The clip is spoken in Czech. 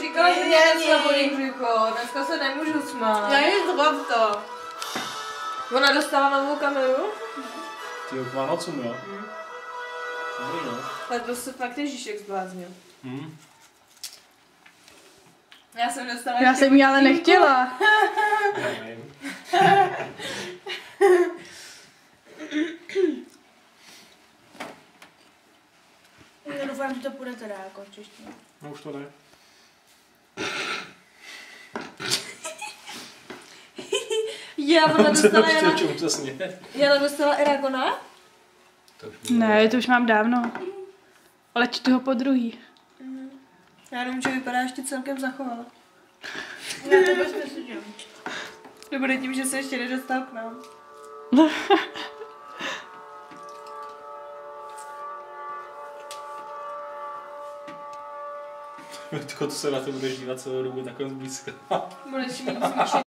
říkala, že mě neslabodí břicho, dneska se nemůžu smát. Já jen zbav to. Ona dostala novou kameru? Ty k Vánocům, jo? Dobrý, no. Ale to se fakt Ježíšek zbláznil. Já jsem dostala Já jsem ji ale nechtěla. Nevím. Já doufám, že to půjde teda jako v češtině. No už to jde. Já ona dostala Jana. Jana dostala Eragona? Ne, to už mám dávno. Ale čtu ho po druhý. Já nevím, že vypadá ještě celkem zachovala. Já to bez nesudím. To bude tím, že se ještě nedostal k nám. To se na to budeš dívat celou dobu takhle zblízka. Budeš mít zvýšený